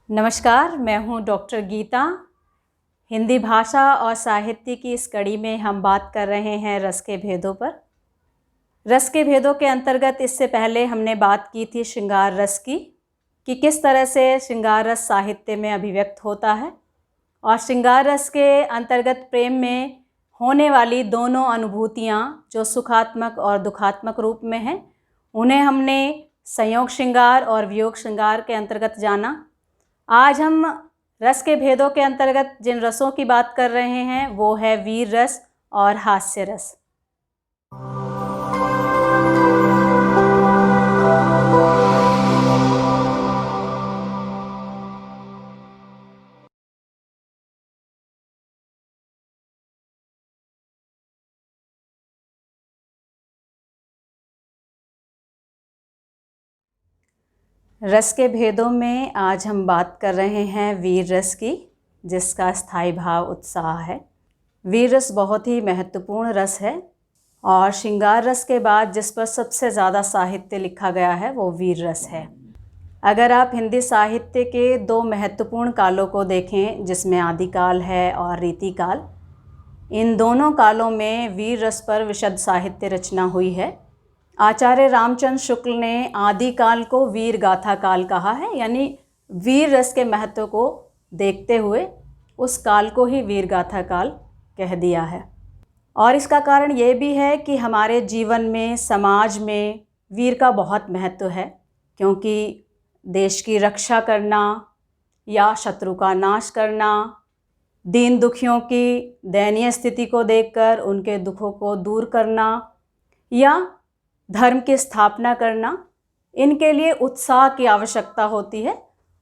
नमस्कार, मैं हूँ डॉक्टर गीता। हिंदी भाषा और साहित्य की इस कड़ी में हम बात कर रहे हैं रस के भेदों पर। रस के भेदों के अंतर्गत इससे पहले हमने बात की थी श्रृंगार रस की, कि किस तरह से श्रृंगार रस साहित्य में अभिव्यक्त होता है, और श्रृंगार रस के अंतर्गत प्रेम में होने वाली दोनों अनुभूतियाँ जो सुखात्मक और दुखात्मक रूप में हैं, उन्हें हमने संयोग श्रृंगार और वियोग श्रृंगार के अंतर्गत जाना। आज हम रस के भेदों के अंतर्गत जिन रसों की बात कर रहे हैं वो है वीर रस और हास्य रस। रस के भेदों में आज हम बात कर रहे हैं वीर रस की, जिसका स्थायी भाव उत्साह है। वीर रस बहुत ही महत्वपूर्ण रस है और श्रृंगार रस के बाद जिस पर सबसे ज़्यादा साहित्य लिखा गया है वो वीर रस है। अगर आप हिंदी साहित्य के दो महत्वपूर्ण कालों को देखें, जिसमें आदिकाल है और रीतिकाल, इन दोनों कालों में वीर रस पर विशद साहित्य रचना हुई है। आचार्य रामचंद्र शुक्ल ने आदिकाल को वीर गाथा काल कहा है, यानी वीर रस के महत्व को देखते हुए उस काल को ही वीर गाथा काल कह दिया है। और इसका कारण ये भी है कि हमारे जीवन में, समाज में वीर का बहुत महत्व है, क्योंकि देश की रक्षा करना या शत्रु का नाश करना, दीन दुखियों की दयनीय स्थिति को देखकर उनके दुखों को दूर करना या धर्म की स्थापना करना, इनके लिए उत्साह की आवश्यकता होती है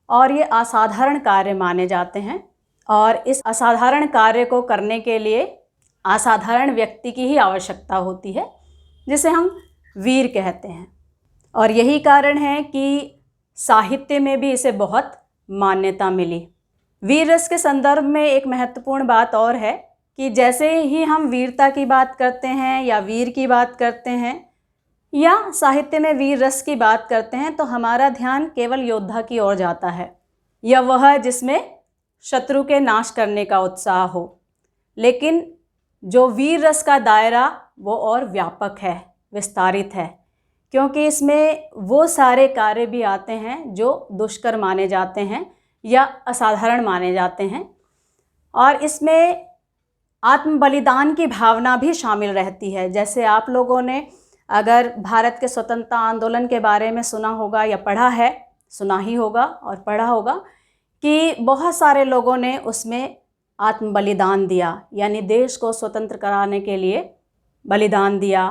और ये असाधारण कार्य माने जाते हैं। और इस असाधारण कार्य को करने के लिए असाधारण व्यक्ति की ही आवश्यकता होती है, जिसे हम वीर कहते हैं। और यही कारण है कि साहित्य में भी इसे बहुत मान्यता मिली। वीर रस के संदर्भ में एक महत्वपूर्ण बात और है कि जैसे ही हम वीरता की बात करते हैं या वीर की बात करते हैं या साहित्य में वीर रस की बात करते हैं, तो हमारा ध्यान केवल योद्धा की ओर जाता है, या वह जिसमें शत्रु के नाश करने का उत्साह हो। लेकिन जो वीर रस का दायरा वो और व्यापक है, विस्तारित है, क्योंकि इसमें वो सारे कार्य भी आते हैं जो दुष्कर माने जाते हैं या असाधारण माने जाते हैं। और इसमें आत्म बलिदान की भावना भी शामिल रहती है। जैसे आप लोगों ने अगर भारत के स्वतंत्रता आंदोलन के बारे में सुना होगा या पढ़ा है, सुना ही होगा और पढ़ा होगा कि बहुत सारे लोगों ने उसमें आत्म बलिदान दिया, यानी देश को स्वतंत्र कराने के लिए बलिदान दिया।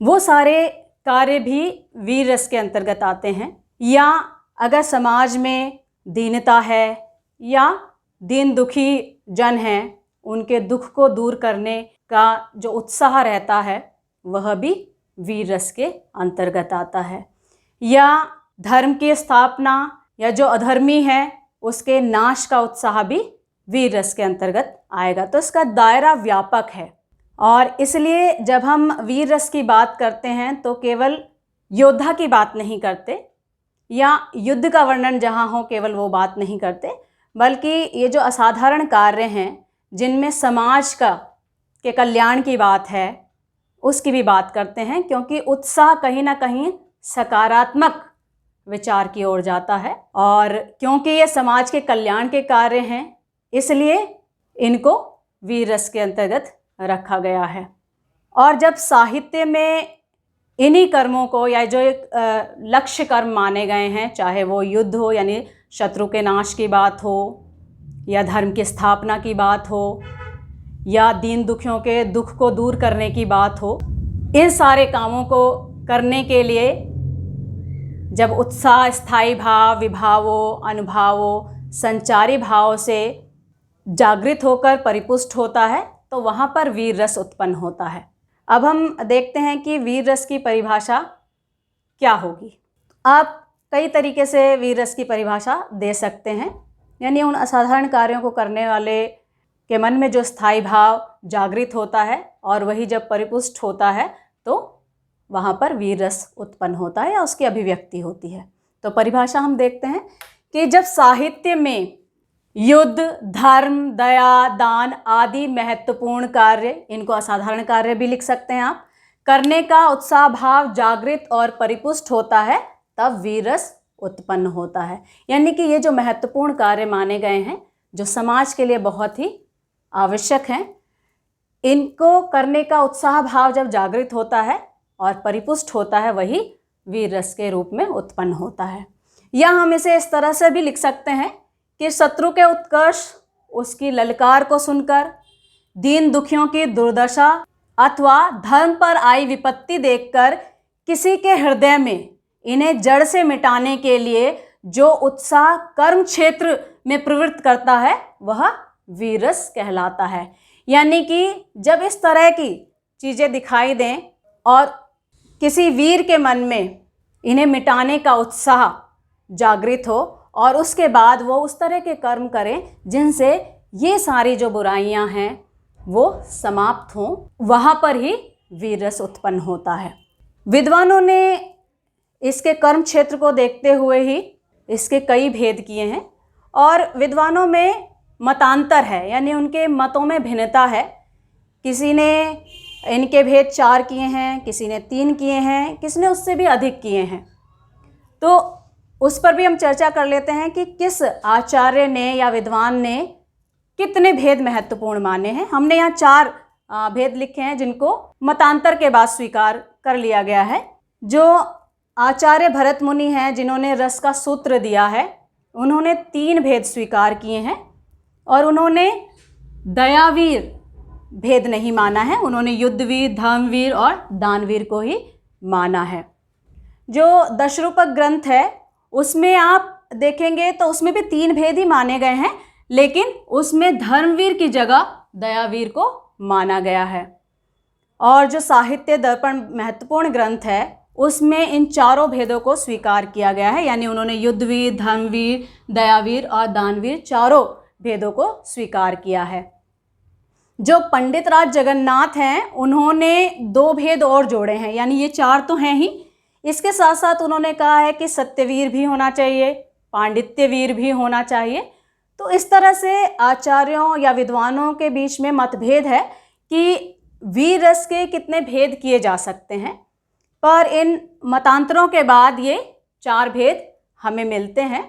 वो सारे कार्य भी वीर रस के अंतर्गत आते हैं। या अगर समाज में दीनता है या दीन दुखी जन हैं, उनके दुख को दूर करने का जो उत्साह रहता है वह भी वीर रस के अंतर्गत आता है। या धर्म की स्थापना या जो अधर्मी है उसके नाश का उत्साह भी वीर रस के अंतर्गत आएगा। तो इसका दायरा व्यापक है और इसलिए जब हम वीर रस की बात करते हैं तो केवल योद्धा की बात नहीं करते या युद्ध का वर्णन जहाँ हो केवल वो बात नहीं करते, बल्कि ये जो असाधारण कार्य हैं जिनमें समाज के कल्याण की बात है उसकी भी बात करते हैं, क्योंकि उत्साह कहीं ना कहीं सकारात्मक विचार की ओर जाता है। और क्योंकि ये समाज के कल्याण के कार्य हैं इसलिए इनको वीर रस के अंतर्गत रखा गया है। और जब साहित्य में इन्हीं कर्मों को या जो एक लक्ष्य कर्म माने गए हैं, चाहे वो युद्ध हो यानी शत्रु के नाश की बात हो, या धर्म की स्थापना की बात हो, या दीन दुखियों के दुख को दूर करने की बात हो, इन सारे कामों को करने के लिए जब उत्साह स्थायी भाव, विभावों, अनुभावों, संचारी भाव से जागृत होकर परिपुष्ट होता है तो वहाँ पर वीर रस उत्पन्न होता है। अब हम देखते हैं कि वीर रस की परिभाषा क्या होगी। आप कई तरीके से वीर रस की परिभाषा दे सकते हैं, यानी उन असाधारण कार्यों को करने वाले के मन में जो स्थायी भाव जागृत होता है और वही जब परिपुष्ट होता है तो वहाँ पर वीर रस उत्पन्न होता है या उसकी अभिव्यक्ति होती है। तो परिभाषा हम देखते हैं कि जब साहित्य में युद्ध, धर्म, दया, दान आदि महत्वपूर्ण कार्य, इनको असाधारण कार्य भी लिख सकते हैं आप, करने का उत्साह भाव जागृत और परिपुष्ट होता है, तब वीर रस उत्पन्न होता है। यानी कि ये जो महत्वपूर्ण कार्य माने गए हैं, जो समाज के लिए बहुत ही आवश्यक हैं, इनको करने का उत्साह भाव जब जागृत होता है और परिपुष्ट होता है, वही वीर रस के रूप में उत्पन्न होता है। या हम इसे इस तरह से भी लिख सकते हैं कि शत्रु के उत्कर्ष, उसकी ललकार को सुनकर, दीन दुखियों की दुर्दशा अथवा धर्म पर आई विपत्ति देखकर किसी के हृदय में इन्हें जड़ से मिटाने के लिए जो उत्साह कर्म क्षेत्र में प्रवृत्त करता है, वह वीर रस कहलाता है। यानी कि जब इस तरह की चीज़ें दिखाई दें और किसी वीर के मन में इन्हें मिटाने का उत्साह जागृत हो और उसके बाद वो उस तरह के कर्म करें जिनसे ये सारी जो बुराइयां हैं वो समाप्त हों, वहाँ पर ही वीर रस उत्पन्न होता है। विद्वानों ने इसके कर्म क्षेत्र को देखते हुए ही इसके कई भेद किए हैं और विद्वानों में मतांतर है, यानी उनके मतों में भिन्नता है। किसी ने इनके भेद 4 किए हैं, किसी ने 3 किए हैं, किसी ने उससे भी अधिक किए हैं। तो उस पर भी हम चर्चा कर लेते हैं कि किस आचार्य ने या विद्वान ने कितने भेद महत्वपूर्ण माने हैं। हमने यहाँ 4 भेद लिखे हैं जिनको मतांतर के बाद स्वीकार कर लिया गया है। जो आचार्य भरत मुनि हैं, जिन्होंने रस का सूत्र दिया है, उन्होंने 3 भेद स्वीकार किए हैं और उन्होंने दयावीर भेद नहीं माना है। उन्होंने युद्धवीर, धर्मवीर और दानवीर को ही माना है। जो दशरूपक ग्रंथ है उसमें आप देखेंगे तो उसमें भी 3 भेद ही माने गए हैं, लेकिन उसमें धर्मवीर की जगह दयावीर को माना गया है। और जो साहित्य दर्पण महत्वपूर्ण ग्रंथ है उसमें इन 4 भेदों को स्वीकार किया गया है। यानी उन्होंने युद्धवीर, धर्मवीर, दयावीर और दानवीर 4 भेदों को स्वीकार किया है। जो पंडित राज जगन्नाथ हैं उन्होंने 2 भेद और जोड़े हैं, यानी ये 4 तो हैं ही, इसके साथ साथ उन्होंने कहा है कि सत्यवीर भी होना चाहिए, पांडित्यवीर भी होना चाहिए। तो इस तरह से आचार्यों या विद्वानों के बीच में मतभेद है कि वीर रस के कितने भेद किए जा सकते हैं, पर इन मतांतरों के बाद ये 4 भेद हमें मिलते हैं।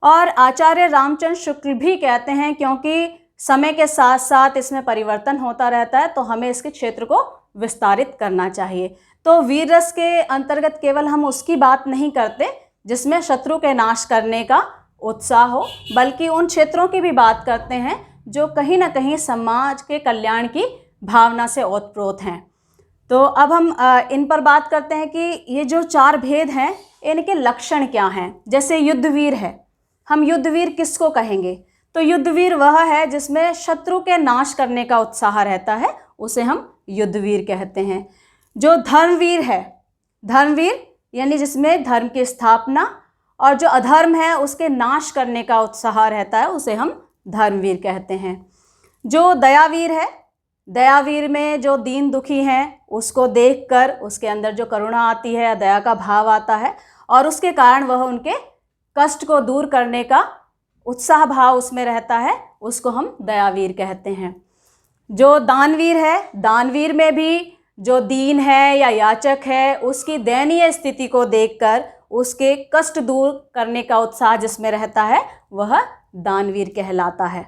और आचार्य रामचंद्र शुक्ल भी कहते हैं क्योंकि समय के साथ साथ इसमें परिवर्तन होता रहता है, तो हमें इसके क्षेत्र को विस्तारित करना चाहिए। तो वीर रस के अंतर्गत केवल हम उसकी बात नहीं करते जिसमें शत्रु के नाश करने का उत्साह हो, बल्कि उन क्षेत्रों की भी बात करते हैं जो कहीं ना कहीं समाज के कल्याण की भावना से ओतप्रोत हैं। तो अब हम इन पर बात करते हैं कि ये जो 4 भेद हैं इनके लक्षण क्या हैं। जैसे युद्धवीर है, हम युद्धवीर किसको कहेंगे? तो युद्धवीर वह है जिसमें शत्रु के नाश करने का उत्साह रहता है, उसे हम युद्धवीर कहते हैं। जो धर्मवीर है, धर्मवीर यानी जिसमें धर्म की स्थापना और जो अधर्म है उसके नाश करने का उत्साह रहता है, उसे हम धर्मवीर कहते हैं। जो दयावीर है, दयावीर में जो दीन दुखी हैं उसको देखकर उसके अंदर जो करुणा आती है, दया का भाव आता है और उसके कारण वह उनके कष्ट को दूर करने का उत्साह भाव उसमें रहता है, उसको हम दयावीर कहते हैं। जो दानवीर है, दानवीर में भी जो दीन है या याचक है उसकी दयनीय स्थिति को देखकर उसके कष्ट दूर करने का उत्साह जिसमें रहता है, वह दानवीर कहलाता है।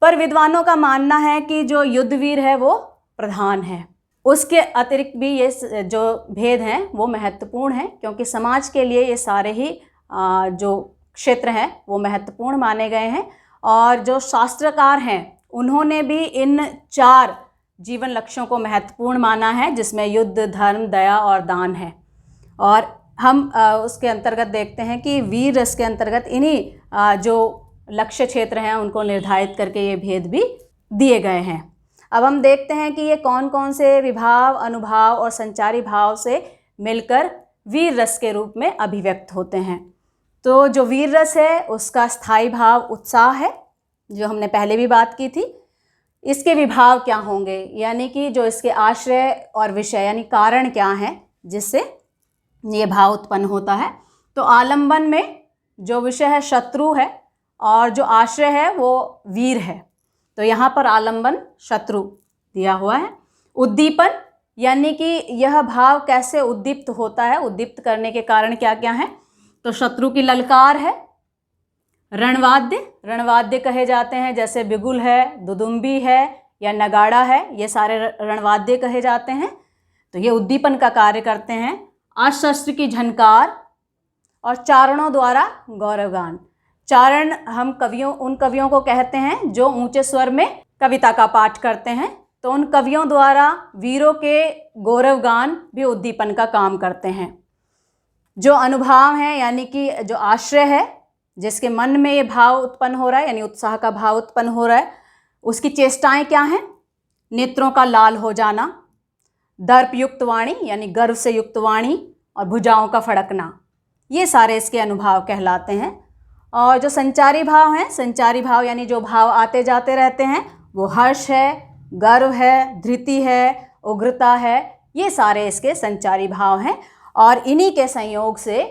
पर विद्वानों का मानना है कि जो युद्धवीर है वो प्रधान है। उसके अतिरिक्त भी ये जो भेद हैं वो महत्वपूर्ण हैं, क्योंकि समाज के लिए ये सारे ही जो क्षेत्र हैं वो महत्वपूर्ण माने गए हैं। और जो शास्त्रकार हैं उन्होंने भी इन 4 जीवन लक्ष्यों को महत्वपूर्ण माना है, जिसमें युद्ध, धर्म, दया और दान है। और हम उसके अंतर्गत देखते हैं कि वीर रस के अंतर्गत इन्हीं जो लक्ष्य क्षेत्र हैं उनको निर्धारित करके ये भेद भी दिए गए हैं। अब हम देखते हैं कि ये कौन कौन से विभाव, अनुभाव और संचारी भाव से मिलकर वीर रस के रूप में अभिव्यक्त होते हैं। तो जो वीर रस है उसका स्थायी भाव उत्साह है, जो हमने पहले भी बात की थी। इसके विभाव क्या होंगे, यानी कि जो इसके आश्रय और विषय यानी कारण क्या हैं जिससे ये भाव उत्पन्न होता है। तो आलंबन में जो विषय है शत्रु है और जो आश्रय है वो वीर है। तो यहाँ पर आलंबन शत्रु दिया हुआ है। उद्दीपन यानी कि यह भाव कैसे उद्दीप्त होता है, उद्दीप्त करने के कारण क्या क्या है। तो शत्रु की ललकार है। रणवाद्य, रणवाद्य कहे जाते हैं, जैसे बिगुल है, दुदुम्बी है या नगाड़ा है, ये सारे रणवाद्य कहे जाते हैं। तो ये उद्दीपन का कार्य करते हैं। अशस्त्र की झनकार और चारणों द्वारा गौरवगान। चारण हम उन कवियों को कहते हैं जो ऊंचे स्वर में कविता का पाठ करते हैं। तो उन कवियों द्वारा वीरों के गौरवगान भी उद्दीपन का काम करते हैं। जो अनुभाव है यानी कि जो आश्रय है, जिसके मन में ये भाव उत्पन्न हो रहा है यानी उत्साह का भाव उत्पन्न हो रहा है, उसकी चेष्टाएं क्या हैं। नेत्रों का लाल हो जाना, दर्प युक्त वाणी यानी गर्व से युक्त वाणी और भुजाओं का फड़कना, ये सारे इसके अनुभाव कहलाते हैं। और जो संचारी भाव हैं, संचारी भाव यानी जो भाव आते जाते रहते हैं, वो हर्ष है, गर्व है, धृति है, उग्रता है, ये सारे इसके संचारी भाव हैं और इन्हीं के संयोग से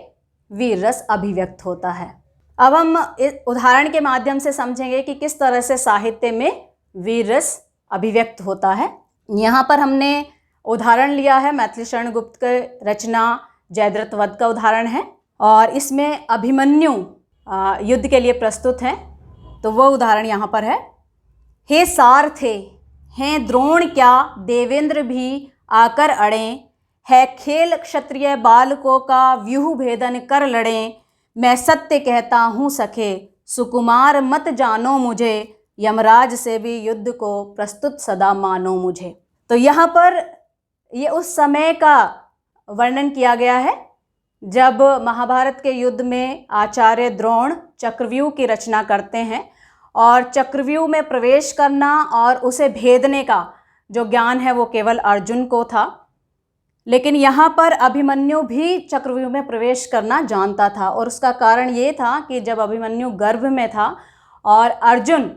वीर रस अभिव्यक्त होता है। अब हम इस उदाहरण के माध्यम से समझेंगे कि किस तरह से साहित्य में वीर रस अभिव्यक्त होता है। यहाँ पर हमने उदाहरण लिया है मैथिली शरण गुप्त के रचना जयद्रथ वध का उदाहरण है और इसमें अभिमन्यु युद्ध के लिए प्रस्तुत हैं। तो वो उदाहरण यहाँ पर है। हे सारथे हैं द्रोण क्या देवेंद्र भी आकर अड़ें, है खेल क्षत्रिय बालकों का व्यूह भेदन कर लड़ें, मैं सत्य कहता हूँ सखे सुकुमार मत जानो मुझे, यमराज से भी युद्ध को प्रस्तुत सदा मानो मुझे। तो यहाँ पर ये उस समय का वर्णन किया गया है जब महाभारत के युद्ध में आचार्य द्रोण चक्रव्यूह की रचना करते हैं और चक्रव्यूह में प्रवेश करना और उसे भेदने का जो ज्ञान है वो केवल अर्जुन को था। लेकिन यहाँ पर अभिमन्यु भी चक्रव्यूह में प्रवेश करना जानता था और उसका कारण ये था कि जब अभिमन्यु गर्भ में था और अर्जुन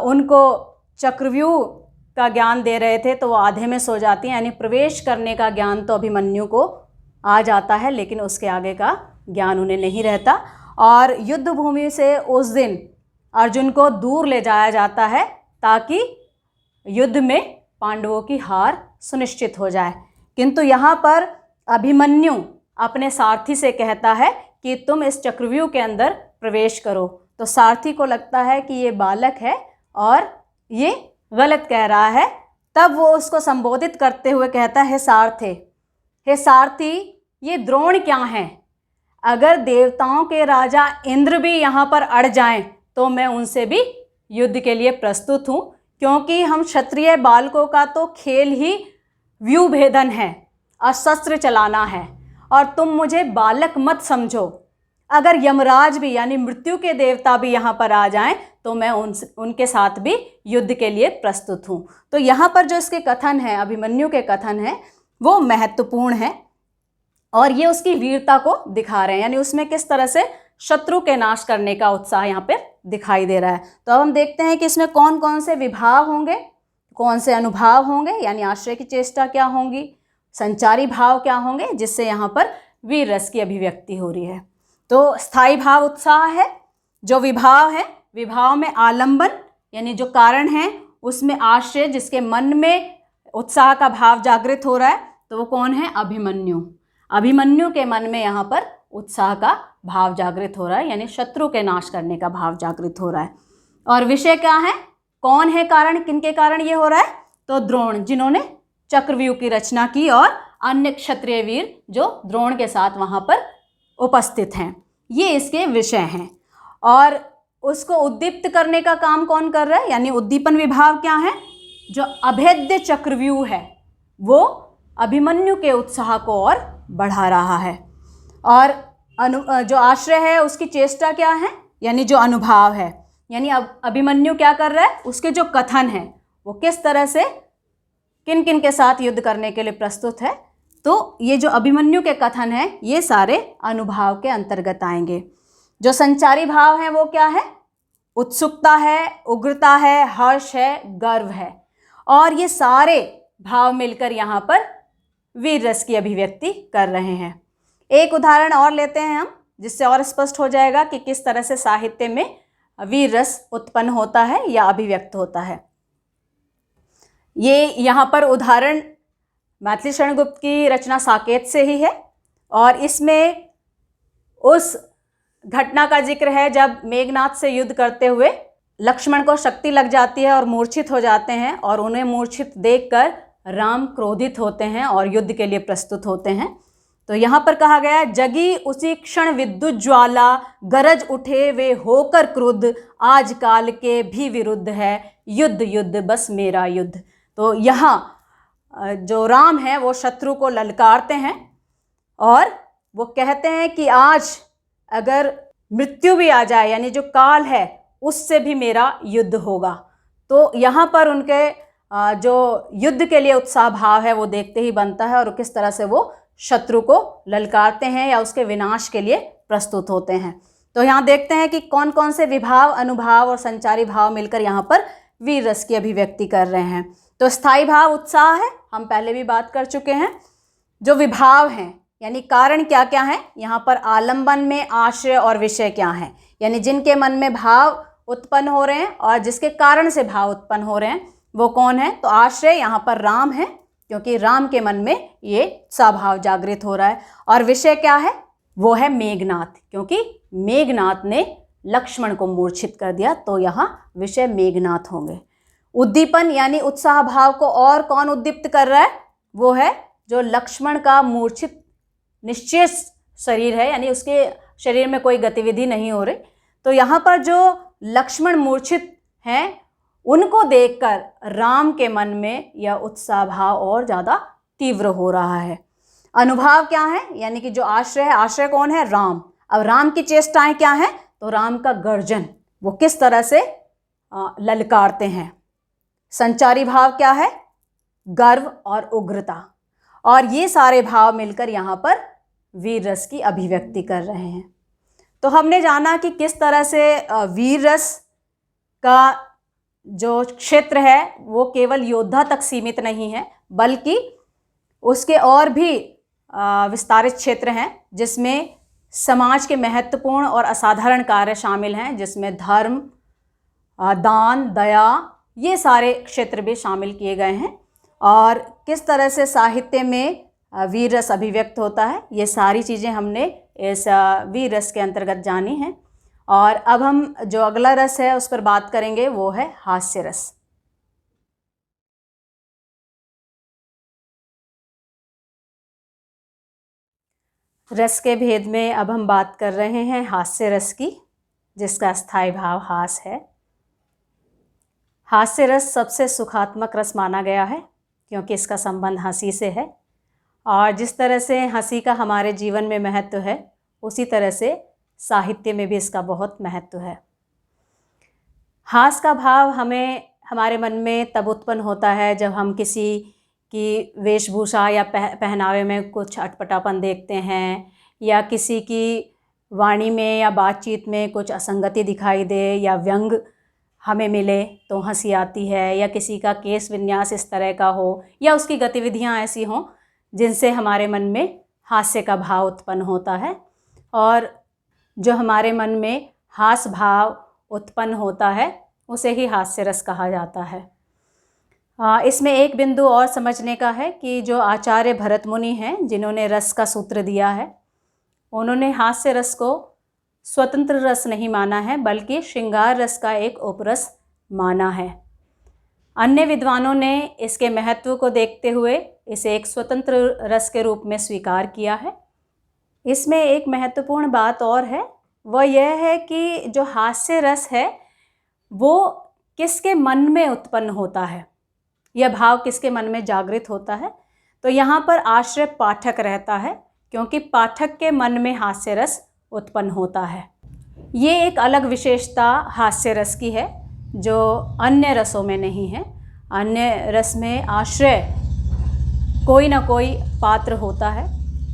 उनको चक्रव्यूह का ज्ञान दे रहे थे तो वो आधे में सो जाती हैं, यानी प्रवेश करने का ज्ञान तो अभिमन्यु को आ जाता है लेकिन उसके आगे का ज्ञान उन्हें नहीं रहता। और युद्ध भूमि से उस दिन अर्जुन को दूर ले जाया जाता है ताकि युद्ध में पांडवों की हार सुनिश्चित हो जाए। किंतु यहाँ पर अभिमन्यु अपने सारथी से कहता है कि तुम इस चक्रव्यूह के अंदर प्रवेश करो। तो सारथी को लगता है कि ये बालक है और ये गलत कह रहा है। तब वो उसको संबोधित करते हुए कहता है सारथे, हे सारथी ये द्रोण क्या हैं? अगर देवताओं के राजा इंद्र भी यहाँ पर अड़ जाएं तो मैं उनसे भी युद्ध के लिए प्रस्तुत हूँ, क्योंकि हम क्षत्रिय बालकों का तो खेल ही व्यूह भेदन है, शस्त्र चलाना है और तुम मुझे बालक मत समझो। अगर यमराज भी यानी मृत्यु के देवता भी यहाँ पर आ जाएं तो मैं उनके साथ भी युद्ध के लिए प्रस्तुत हूँ। तो यहाँ पर जो इसके कथन है, अभिमन्यु के कथन है, वो महत्वपूर्ण है और ये उसकी वीरता को दिखा रहे हैं, यानी उसमें किस तरह से शत्रु के नाश करने का उत्साह यहाँ पर दिखाई दे रहा है। तो अब हम देखते हैं कि इसमें कौन कौन से विभाव होंगे, कौन से अनुभाव होंगे, यानी आश्रय की चेष्टा क्या होंगी, संचारी भाव क्या होंगे, जिससे यहाँ पर वीर रस की अभिव्यक्ति हो रही है। तो स्थायी भाव उत्साह है। जो विभाव है, विभाव में आलंबन यानी जो कारण है उसमें आश्रय, जिसके मन में उत्साह का भाव जागृत हो रहा है, तो वो कौन है? अभिमन्यु। अभिमन्यु के मन में यहाँ पर उत्साह का भाव जागृत हो रहा है, यानी शत्रु के नाश करने का भाव जागृत हो रहा है। और विषय क्या है, कौन है कारण, किनके कारण ये हो रहा है? तो द्रोण, जिन्होंने चक्रव्यूह की रचना की और अन्य क्षत्रिय वीर जो द्रोण के साथ वहाँ पर उपस्थित हैं, ये इसके विषय हैं। और उसको उद्दीप्त करने का काम कौन कर रहा है, यानी उद्दीपन विभाव क्या है? जो अभेद्य चक्रव्यूह है वो अभिमन्यु के उत्साह को और बढ़ा रहा है। और जो आश्रय है उसकी चेष्टा क्या है, यानी जो अनुभाव है, यानी अब अभिमन्यु क्या कर रहा है, उसके जो कथन है वो किस तरह से किन किन के साथ युद्ध करने के लिए प्रस्तुत है। तो ये जो अभिमन्यु के कथन है ये सारे अनुभाव के अंतर्गत आएंगे। जो संचारी भाव है वो क्या है? उत्सुकता है, उग्रता है, हर्ष है, गर्व है, और ये सारे भाव मिलकर यहाँ पर वीर रस की अभिव्यक्ति कर रहे हैं। एक उदाहरण और लेते हैं हम जिससे और स्पष्ट हो जाएगा कि किस तरह से साहित्य में वीर रस उत्पन्न होता है या अभिव्यक्त होता है। ये यहाँ पर उदाहरण मैथिली शरण गुप्त की रचना साकेत से ही है और इसमें उस घटना का जिक्र है जब मेघनाद से युद्ध करते हुए लक्ष्मण को शक्ति लग जाती है और मूर्छित हो जाते हैं और उन्हें मूर्छित देखकर राम क्रोधित होते हैं और युद्ध के लिए प्रस्तुत होते हैं। तो यहाँ पर कहा गया, जगी उसी क्षण विद्युत ज्वाला, गरज उठे वे होकर क्रुद्ध, आज काल के भी विरुद्ध है, युद्ध युद्ध बस मेरा युद्ध। तो यहाँ जो राम है वो शत्रु को ललकारते हैं और वो कहते हैं कि आज अगर मृत्यु भी आ जाए, यानी जो काल है उससे भी मेरा युद्ध होगा। तो यहाँ पर उनके जो युद्ध के लिए उत्साह भाव है वो देखते ही बनता है और किस तरह से वो शत्रु को ललकारते हैं या उसके विनाश के लिए प्रस्तुत होते हैं। तो यहाँ देखते हैं कि कौन कौन से विभाव, अनुभाव और संचारी भाव मिलकर यहाँ पर वीर रस की अभिव्यक्ति कर रहे हैं। तो स्थायी भाव उत्साह है, हम पहले भी बात कर चुके हैं। जो विभाव हैं यानी कारण क्या क्या है, यहाँ पर आलंबन में आश्रय और विषय क्या है, यानी जिनके मन में भाव उत्पन्न हो रहे हैं और जिसके कारण से भाव उत्पन्न हो रहे हैं वो कौन है। तो आश्रय यहाँ पर राम है, क्योंकि राम के मन में ये स्वभाव जागृत हो रहा है। और विषय क्या है, वो है मेघनाद, क्योंकि मेघनाद ने लक्ष्मण को मूर्छित कर दिया, तो यहाँ विषय मेघनाद होंगे। उद्दीपन यानी उत्साह भाव को और कौन उद्दीप्त कर रहा है, वो है जो लक्ष्मण का मूर्छित निश्चेष शरीर है, यानी उसके शरीर में कोई गतिविधि नहीं हो रही। तो यहाँ पर जो लक्ष्मण मूर्छित हैं उनको देखकर राम के मन में यह उत्साह भाव और ज़्यादा तीव्र हो रहा है। अनुभाव क्या है, यानी कि जो आश्रय है, आश्रय कौन है, राम। अब राम की चेष्टाएं क्या हैं, तो राम का गर्जन, वो किस तरह से ललकारते हैं। संचारी भाव क्या है, गर्व और उग्रता। और ये सारे भाव मिलकर यहाँ पर वीर रस की अभिव्यक्ति कर रहे हैं। तो हमने जाना कि किस तरह से वीर रस का जो क्षेत्र है वो केवल योद्धा तक सीमित नहीं है, बल्कि उसके और भी विस्तारित क्षेत्र हैं जिसमें समाज के महत्वपूर्ण और असाधारण कार्य शामिल हैं, जिसमें धर्म, दान, दया, ये सारे क्षेत्र भी शामिल किए गए हैं। और किस तरह से साहित्य में वीर रस अभिव्यक्त होता है, ये सारी चीज़ें हमने इस वीर रस के अंतर्गत जानी हैं। और अब हम जो अगला रस है उस पर बात करेंगे, वो है हास्य रस। रस के भेद में अब हम बात कर रहे हैं हास्य रस की, जिसका स्थायी भाव हास है। हास्य रस सबसे सुखात्मक रस माना गया है, क्योंकि इसका संबंध हंसी से है। और जिस तरह से हंसी का हमारे जीवन में महत्व है, उसी तरह से साहित्य में भी इसका बहुत महत्व है। हास का भाव हमें हमारे मन में तब उत्पन्न होता है जब हम किसी की वेशभूषा या पहनावे में कुछ अटपटापन देखते हैं, या किसी की वाणी में या बातचीत में कुछ असंगति दिखाई दे, या व्यंग हमें मिले तो हंसी आती है, या किसी का केश विन्यास इस तरह का हो, या उसकी गतिविधियां ऐसी हों जिनसे हमारे मन में हास्य का भाव उत्पन्न होता है। और जो हमारे मन में हास भाव उत्पन्न होता है उसे ही हास्य रस कहा जाता है। इसमें एक बिंदु और समझने का है कि जो आचार्य भरत मुनि हैं, जिन्होंने रस का सूत्र दिया है, उन्होंने हास्य रस को स्वतंत्र रस नहीं माना है, बल्कि श्रृंगार रस का एक उपरस माना है। अन्य विद्वानों ने इसके महत्व को देखते हुए इसे एक स्वतंत्र रस के रूप में स्वीकार किया है। इसमें एक महत्वपूर्ण बात और है, वह यह है कि जो हास्य रस है वो किसके मन में उत्पन्न होता है, यह भाव किसके मन में जागृत होता है। तो यहाँ पर आश्रय पाठक रहता है, क्योंकि पाठक के मन में हास्य रस उत्पन्न होता है। ये एक अलग विशेषता हास्य रस की है जो अन्य रसों में नहीं है। अन्य रस में आश्रय कोई ना कोई पात्र होता है,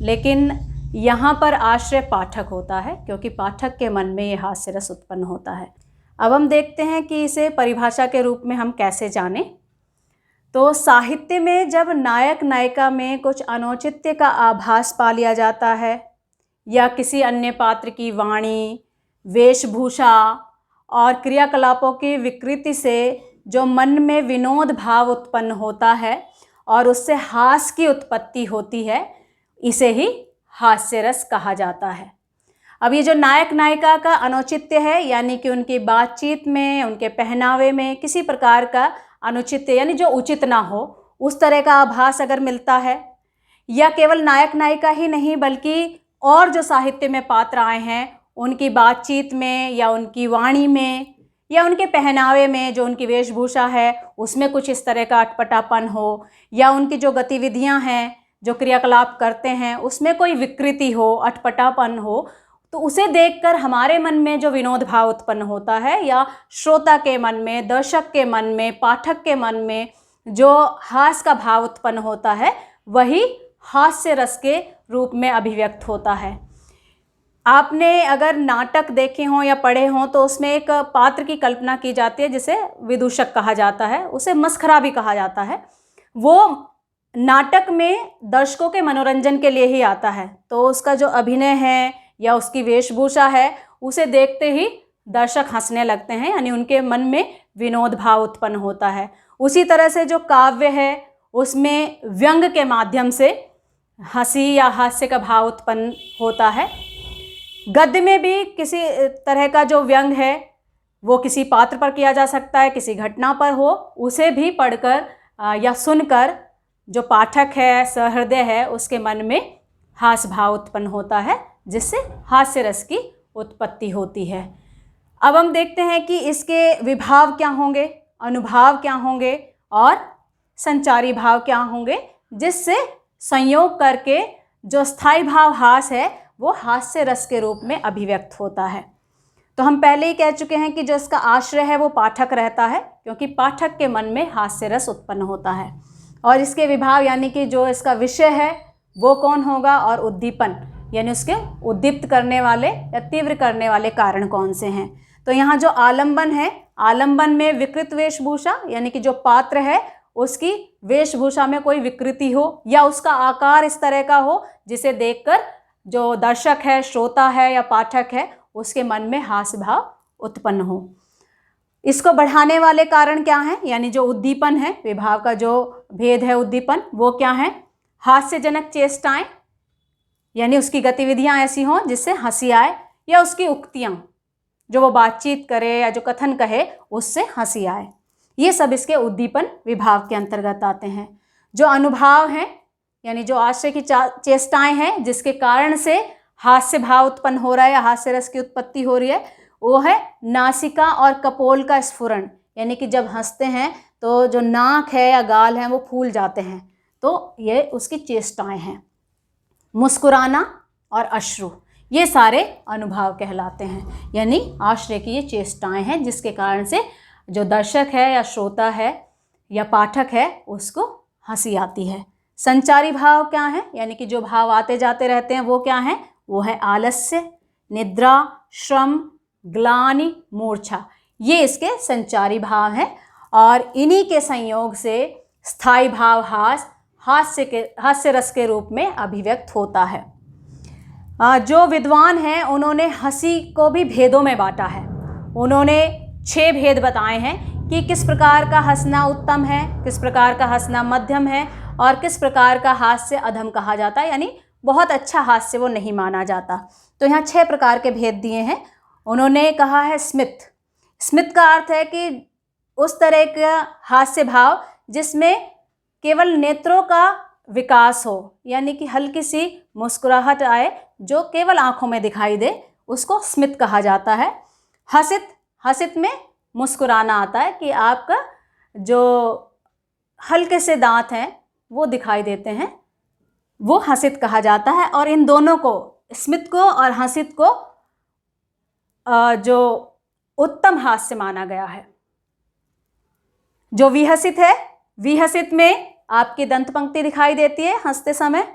लेकिन यहाँ पर आश्रय पाठक होता है, क्योंकि पाठक के मन में ये हास्य रस उत्पन्न होता है। अब हम देखते हैं कि इसे परिभाषा के रूप में हम कैसे जानें। तो साहित्य में जब नायक नायिका में कुछ अनौचित्य का आभास पा लिया जाता है, या किसी अन्य पात्र की वाणी, वेशभूषा और क्रियाकलापों की विकृति से जो मन में विनोद भाव उत्पन्न होता है और उससे हास्य की उत्पत्ति होती है, इसे ही हास्य रस कहा जाता है। अब ये जो नायक नायिका का अनौचित्य है, यानी कि उनकी बातचीत में, उनके पहनावे में किसी प्रकार का अनुचित्य यानी जो उचित ना हो, उस तरह का आभास अगर मिलता है, या केवल नायक नायिका ही नहीं बल्कि और जो साहित्य में पात्र आए हैं उनकी बातचीत में या उनकी वाणी में या उनके पहनावे में, जो उनकी वेशभूषा है उसमें कुछ इस तरह का अटपटापन हो, या उनकी जो गतिविधियां हैं, जो क्रियाकलाप करते हैं उसमें कोई विकृति हो, अटपटापन हो, तो उसे देखकर हमारे मन में जो विनोद भाव उत्पन्न होता है या श्रोता के मन में, दर्शक के मन में, पाठक के मन में जो हास्य का भाव उत्पन्न होता है, वही हास्य रस के रूप में अभिव्यक्त होता है। आपने अगर नाटक देखे हों या पढ़े हों तो उसमें एक पात्र की कल्पना की जाती है जिसे विदूषक कहा जाता है, उसे मस्खरा भी कहा जाता है। वो नाटक में दर्शकों के मनोरंजन के लिए ही आता है, तो उसका जो अभिनय है या उसकी वेशभूषा है उसे देखते ही दर्शक हंसने लगते हैं, यानी उनके मन में विनोद भाव उत्पन्न होता है। उसी तरह से जो काव्य है उसमें व्यंग के माध्यम से हंसी या हास्य का भाव उत्पन्न होता है। गद्य में भी किसी तरह का जो व्यंग है वो किसी पात्र पर किया जा सकता है, किसी घटना पर हो, उसे भी पढ़कर या सुनकर जो पाठक है, सहृदय है, उसके मन में हास्य भाव उत्पन्न होता है, जिससे हास्य रस की उत्पत्ति होती है। अब हम देखते हैं कि इसके विभाव क्या होंगे, अनुभाव क्या होंगे और संचारी भाव क्या होंगे, जिससे संयोग करके जो स्थायी भाव हास्य है वो हास्य रस के रूप में अभिव्यक्त होता है। तो हम पहले ही कह चुके हैं कि जो इसका आश्रय है वो पाठक रहता है, क्योंकि पाठक के मन में हास्य रस उत्पन्न होता है। और इसके विभाव यानी कि जो इसका विषय है वो कौन होगा, और उद्दीपन यानी उसके उद्दीप्त करने वाले या तीव्र करने वाले कारण कौन से हैं। तो यहाँ जो आलंबन है, आलंबन में विकृत वेशभूषा यानी कि जो पात्र है उसकी वेशभूषा में कोई विकृति हो या उसका आकार इस तरह का हो जिसे देखकर जो दर्शक है, श्रोता है या पाठक है, उसके मन में हास्य भाव उत्पन्न हो। इसको बढ़ाने वाले कारण क्या हैं, यानी जो उद्दीपन है, विभाव का जो भेद है उद्दीपन, वो क्या है, हास्यजनक चेष्टाएं यानी उसकी गतिविधियां ऐसी हों जिससे हंसी आए, या उसकी उक्तियां जो वो बातचीत करे या जो कथन कहे उससे हंसी आए, ये सब इसके उद्दीपन विभाव के अंतर्गत आते हैं। जो अनुभाव हैं यानी जो आश्रय की चेष्टाएं हैं जिसके कारण से हास्य भाव उत्पन्न हो रहा है या हास्य रस की उत्पत्ति हो रही है, वो है नासिका और कपोल का स्फुरण, यानी कि जब हंसते हैं तो जो नाक है या गाल है वो फूल जाते हैं, तो ये उसकी चेष्टाएं हैं। मुस्कुराना और अश्रु, ये सारे अनुभाव कहलाते हैं, यानी आश्रय की ये चेष्टाएं हैं जिसके कारण से जो दर्शक है या श्रोता है या पाठक है उसको हंसी आती है। संचारी भाव क्या है, यानी कि जो भाव आते जाते रहते हैं वो क्या है, वो है आलस्य, निद्रा, श्रम, ग्लानि, मूर्छा, ये इसके संचारी भाव हैं। और इन्हीं के संयोग से स्थायी भाव हास्य रस के रूप में अभिव्यक्त होता है। जो विद्वान हैं उन्होंने हंसी को भी भेदों में बांटा है। उन्होंने 6 भेद बताए हैं कि किस प्रकार का हंसना उत्तम है, किस प्रकार का हंसना मध्यम है और किस प्रकार का हास्य अधम कहा जाता है, यानी बहुत अच्छा हास्य वो नहीं माना जाता। तो यहाँ 6 प्रकार के भेद दिए हैं। उन्होंने कहा है स्मित। स्मित का अर्थ है कि उस तरह का हास्य भाव जिसमें केवल नेत्रों का विकास हो, यानी कि हल्की सी मुस्कुराहट आए जो केवल आँखों में दिखाई दे, उसको स्मित कहा जाता है। हसित, हसित में मुस्कुराना आता है कि आपका जो हल्के से दांत हैं वो दिखाई देते हैं, वो हसित कहा जाता है। और इन दोनों को, स्मित को और हसित को, जो उत्तम हास्य माना गया है। जो विहसित है, विहसित में आपकी दंत पंक्ति दिखाई देती है हंसते समय,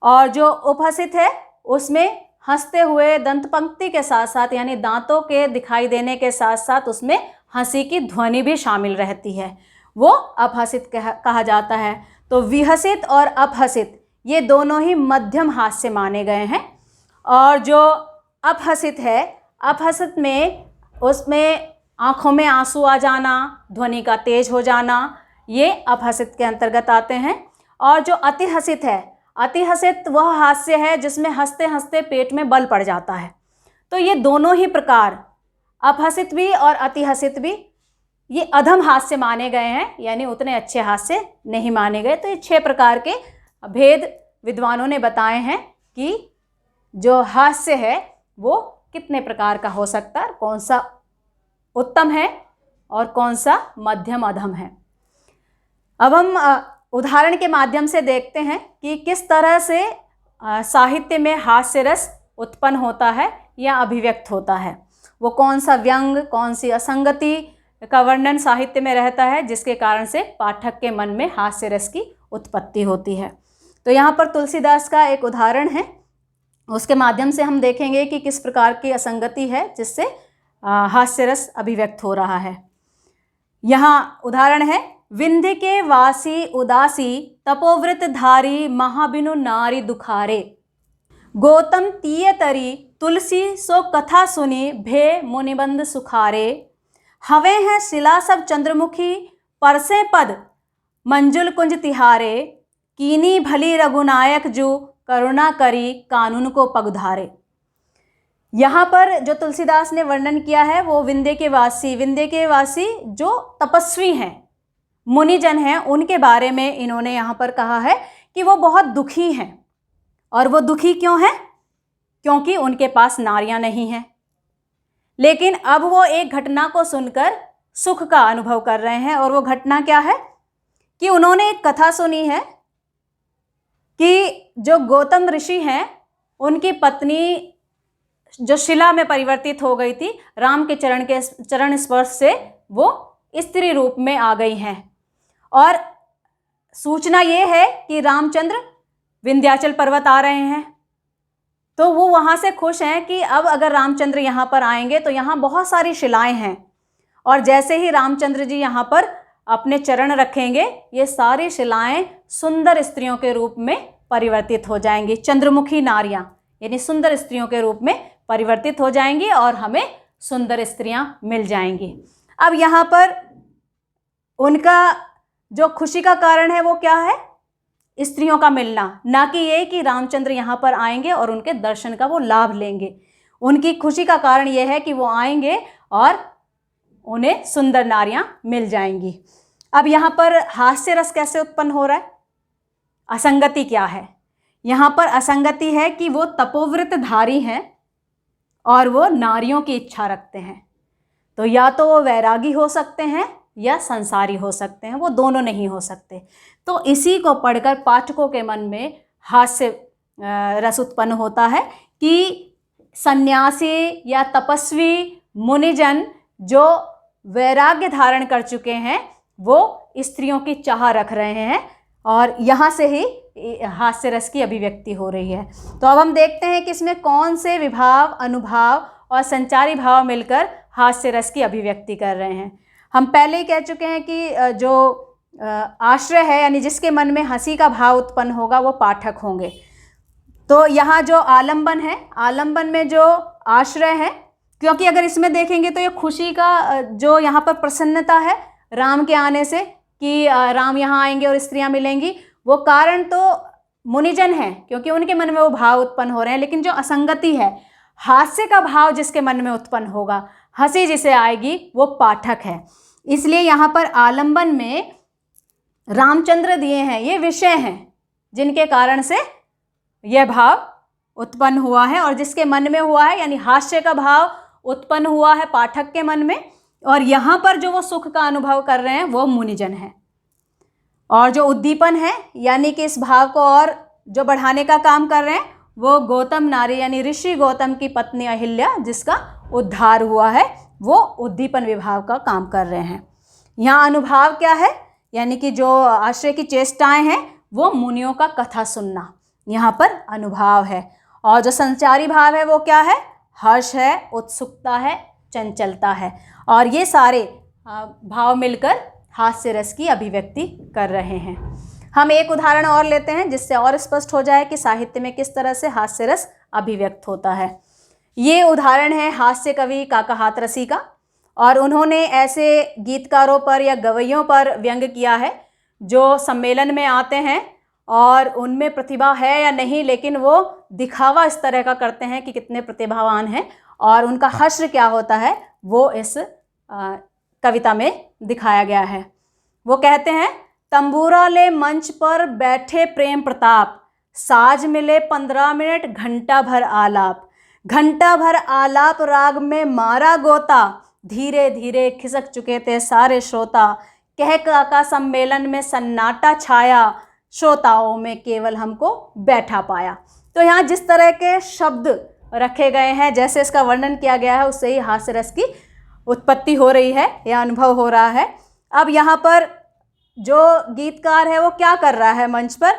और जो उपहसित है उसमें हंसते हुए दंत पंक्ति के साथ साथ यानी दांतों के दिखाई देने के साथ साथ उसमें हंसी की ध्वनि भी शामिल रहती है, वो अपहसित कहा जाता है। तो विहसित और अपहसित ये दोनों ही मध्यम हास्य माने गए हैं। और जो अपहसित है, अपहसित में उसमें आँखों में आंसू आ जाना, ध्वनि का तेज हो जाना, ये अपहसित के अंतर्गत आते हैं। और जो अतिहसित है, अतिहसित वह हास्य है जिसमें हंसते हंसते पेट में बल पड़ जाता है। तो ये दोनों ही प्रकार, अपहसित भी और अतिहसित भी, ये अधम हास्य माने गए हैं, यानी उतने अच्छे हास्य नहीं माने गए। तो ये 6 प्रकार के भेद विद्वानों ने बताए हैं कि जो हास्य है वो कितने प्रकार का हो सकता है, कौन सा उत्तम है और कौन सा मध्यम अधम है। अब हम उदाहरण के माध्यम से देखते हैं कि किस तरह से साहित्य में हास्य रस उत्पन्न होता है या अभिव्यक्त होता है। वो कौन सा व्यंग, कौन सी असंगति का वर्णन साहित्य में रहता है जिसके कारण से पाठक के मन में हास्य रस की उत्पत्ति होती है। तो यहाँ पर तुलसीदास का एक उदाहरण है, उसके माध्यम से हम देखेंगे कि किस प्रकार की असंगति है जिससे हास्य रस अभिव्यक्त हो रहा है। यहाँ उदाहरण है, विंध्य के वासी उदासी तपोव्रत धारी महाबिनु नारी दुखारे, गौतम तीय तरी तुलसी सो कथा सुनी भे मुनिबंद सुखारे, हवे हैं शिला सब चंद्रमुखी परसे पद मंजुल कुंज तिहारे, कीनी भली रघुनायक जो करुणा करी कानून को पगधारे। यहाँ पर जो तुलसीदास ने वर्णन किया है वो विंध्य के वासी जो तपस्वी हैं, मुनिजन हैं, उनके बारे में इन्होंने यहाँ पर कहा है कि वो बहुत दुखी हैं। और वो दुखी क्यों हैं? क्योंकि उनके पास नारियां नहीं हैं। लेकिन अब वो एक घटना को सुनकर सुख का अनुभव कर रहे हैं। और वो घटना क्या है कि उन्होंने एक कथा सुनी है कि जो गौतम ऋषि हैं उनकी पत्नी जो शिला में परिवर्तित हो गई थी, राम के चरण स्पर्श से वो स्त्री रूप में आ गई हैं। और सूचना ये है कि रामचंद्र विंध्याचल पर्वत आ रहे हैं। तो वो वहाँ से खुश हैं कि अब अगर रामचंद्र यहाँ पर आएंगे तो यहाँ बहुत सारी शिलाएं हैं, और जैसे ही रामचंद्र जी यहाँ पर अपने चरण रखेंगे ये सारी शिलाएं सुंदर स्त्रियों के रूप में परिवर्तित हो जाएंगी। चंद्रमुखी नारियां यानी सुंदर स्त्रियों के रूप में परिवर्तित हो जाएंगी और हमें सुंदर स्त्रियां मिल जाएंगी। अब यहाँ पर उनका जो खुशी का कारण है वो क्या है? स्त्रियों का मिलना, ना कि ये कि रामचंद्र यहाँ पर आएंगे और उनके दर्शन का वो लाभ लेंगे। उनकी खुशी का कारण ये है कि वो आएंगे और उन्हें सुंदर नारियां मिल जाएंगी। अब यहाँ पर हास्य रस कैसे उत्पन्न हो रहा है? असंगति क्या है? यहाँ पर असंगति है कि वो तपोव्रत धारी हैं और वो नारियों की इच्छा रखते हैं। तो या तो वो वैरागी हो सकते हैं या संसारी हो सकते हैं, वो दोनों नहीं हो सकते। तो इसी को पढ़कर पाठकों के मन में हास्य रस उत्पन्न होता है कि सन्यासी या तपस्वी मुनिजन जो वैराग्य धारण कर चुके हैं वो स्त्रियों की चाह रख रहे हैं, और यहाँ से ही हास्य रस की अभिव्यक्ति हो रही है। तो अब हम देखते हैं कि इसमें कौन से विभाव, अनुभाव और संचारी भाव मिलकर हास्य रस की अभिव्यक्ति कर रहे हैं। हम पहले ही कह चुके हैं कि जो आश्रय है यानी जिसके मन में हंसी का भाव उत्पन्न होगा वो पाठक होंगे। तो यहाँ जो आलंबन है, आलंबन में जो आश्रय है, क्योंकि अगर इसमें देखेंगे तो ये खुशी का जो यहाँ पर प्रसन्नता है राम के आने से कि राम यहाँ आएंगे और स्त्रियाँ मिलेंगी, वो कारण तो मुनिजन है क्योंकि उनके मन में वो भाव उत्पन्न हो रहे हैं। लेकिन जो असंगति है, हास्य का भाव जिसके मन में उत्पन्न होगा, हंसी जिसे आएगी, वो पाठक है। इसलिए यहाँ पर आलंबन में रामचंद्र दिए हैं, ये विषय हैं जिनके कारण से यह भाव उत्पन्न हुआ है और जिसके मन में हुआ है, यानी हास्य का भाव उत्पन्न हुआ है पाठक के मन में। और यहाँ पर जो वो सुख का अनुभव कर रहे हैं वो मुनिजन है। और जो उद्दीपन है यानी कि इस भाव को और जो बढ़ाने का काम कर रहे हैं वो गौतम नारी यानी ऋषि गौतम की पत्नी अहिल्या जिसका उद्धार हुआ है, वो उद्दीपन विभाव का काम कर रहे हैं। यहाँ अनुभाव क्या है? यानी कि जो आश्रय की चेष्टाएं हैं वो मुनियों का कथा सुनना, यहाँ पर अनुभाव है। और जो संचारी भाव है वो क्या है? हर्ष है, उत्सुकता है, चंचलता है। और ये सारे भाव मिलकर हास्य रस की अभिव्यक्ति कर रहे हैं। हम एक उदाहरण और लेते हैं जिससे और स्पष्ट हो जाए कि साहित्य में किस तरह से हास्य रस अभिव्यक्त होता है। ये उदाहरण है हास्य कवि काका हाथरसी का, और उन्होंने ऐसे गीतकारों पर या गवैयों पर व्यंग किया है जो सम्मेलन में आते हैं और उनमें प्रतिभा है या नहीं, लेकिन वो दिखावा इस तरह का करते हैं कि कितने प्रतिभावान हैं, और उनका हश्र क्या होता है वो इस कविता में दिखाया गया है। वो कहते हैं, तंबूरा ले मंच पर बैठे प्रेम प्रताप, साज मिले 15 मिनट घंटा भर आलाप, घंटा भर आलाप राग में मारा गोता, धीरे धीरे खिसक चुके थे सारे श्रोता, कह काका सम्मेलन में सन्नाटा छाया, श्रोताओं में केवल हमको बैठा पाया। तो यहाँ जिस तरह के शब्द रखे गए हैं, जैसे इसका वर्णन किया गया है, उससे ही हास्य रस की उत्पत्ति हो रही है या अनुभव हो रहा है। अब यहाँ पर जो गीतकार है वो क्या कर रहा है मंच पर,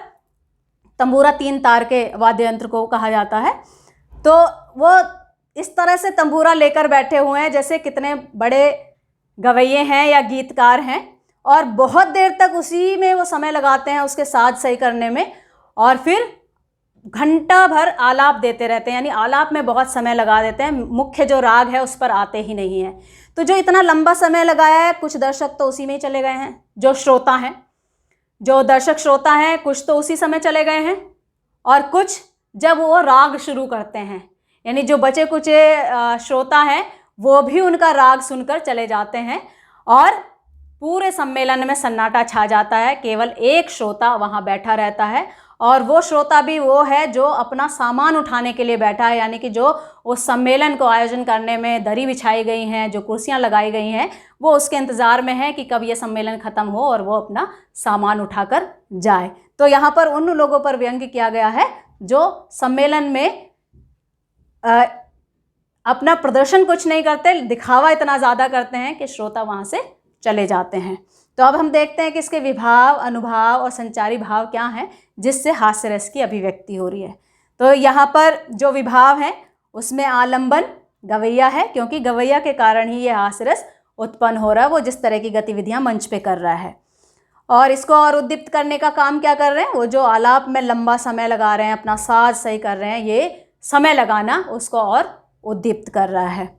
तंबूरा 3 तार के वाद्य यंत्र को कहा जाता है, तो वो इस तरह से तंबूरा लेकर बैठे हुए हैं जैसे कितने बड़े गवैये हैं या गीतकार हैं, और बहुत देर तक उसी में वो समय लगाते हैं उसके साज सही करने में, और फिर घंटा भर आलाप देते रहते हैं, यानी आलाप में बहुत समय लगा देते हैं, मुख्य जो राग है उस पर आते ही नहीं हैं। तो जो इतना लंबा समय लगाया है, कुछ दर्शक तो उसी में ही चले गए हैं, जो श्रोता हैं, जो दर्शक श्रोता हैं, कुछ तो उसी समय चले गए हैं, और कुछ जब वो राग शुरू करते हैं, यानी जो बचे कुचे श्रोता हैं वो भी उनका राग सुनकर चले जाते हैं, और पूरे सम्मेलन में सन्नाटा छा जाता है। केवल एक श्रोता वहाँ बैठा रहता है, और वो श्रोता भी वो है जो अपना सामान उठाने के लिए बैठा है, यानी कि जो उस सम्मेलन को आयोजन करने में दरी बिछाई गई हैं, जो कुर्सियाँ लगाई गई हैं, वो उसके इंतज़ार में है कि कब ये सम्मेलन ख़त्म हो और वो अपना सामान उठाकर जाए। तो यहाँ पर उन लोगों पर व्यंग्य किया गया है जो सम्मेलन में अपना प्रदर्शन कुछ नहीं करते, दिखावा इतना ज़्यादा करते हैं कि श्रोता वहाँ से चले जाते हैं। तो अब हम देखते हैं कि इसके विभाव, अनुभाव और संचारी भाव क्या हैं जिससे हास्य रस की अभिव्यक्ति हो रही है। तो यहाँ पर जो विभाव है उसमें आलंबन गवैया है, क्योंकि गवैया के कारण ही ये हास्य रस उत्पन्न हो रहा है, वो जिस तरह की गतिविधियाँ मंच पे कर रहा है। और इसको और उद्दीप्त करने का काम क्या कर रहे हैं, वो जो आलाप में लंबा समय लगा रहे हैं, अपना साज सही कर रहे हैं, ये समय लगाना उसको और उद्दीप्त कर रहा है।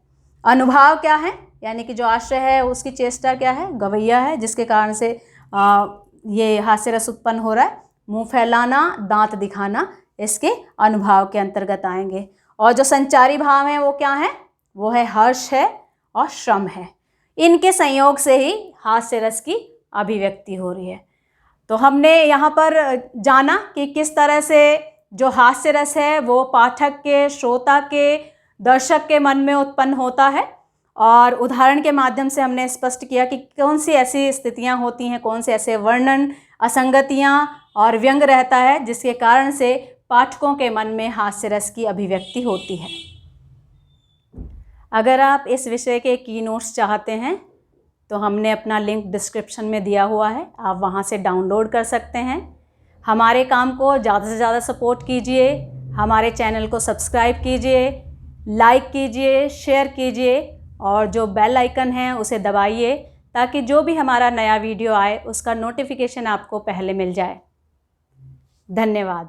अनुभाव क्या है, यानी कि जो आश्रय है उसकी चेष्टा क्या है, गवैया है, जिसके कारण से ये हास्य रस उत्पन्न हो रहा है। मुंह फैलाना, दांत दिखाना इसके अनुभाव के अंतर्गत आएंगे। और जो संचारी भाव हैं वो क्या है, वो है हर्ष है और श्रम है। इनके संयोग से ही हास्य रस की अभिव्यक्ति हो रही है। तो हमने यहाँ पर जाना कि किस तरह से जो हास्य रस है वो पाठक के, श्रोता के, दर्शक के मन में उत्पन्न होता है, और उदाहरण के माध्यम से हमने स्पष्ट किया कि कौन सी ऐसी स्थितियाँ होती हैं, कौन से ऐसे वर्णन, असंगतियाँ और व्यंग रहता है जिसके कारण से पाठकों के मन में हास्य रस की अभिव्यक्ति होती है। अगर आप इस विषय के की नोट्स चाहते हैं तो हमने अपना लिंक डिस्क्रिप्शन में दिया हुआ है, आप वहाँ से डाउनलोड कर सकते हैं। हमारे काम को ज़्यादा से ज़्यादा सपोर्ट कीजिए, हमारे चैनल को सब्सक्राइब कीजिए, लाइक कीजिए, शेयर कीजिए, और जो बेल आइकन है उसे दबाइए ताकि जो भी हमारा नया वीडियो आए उसका नोटिफिकेशन आपको पहले मिल जाए। धन्यवाद।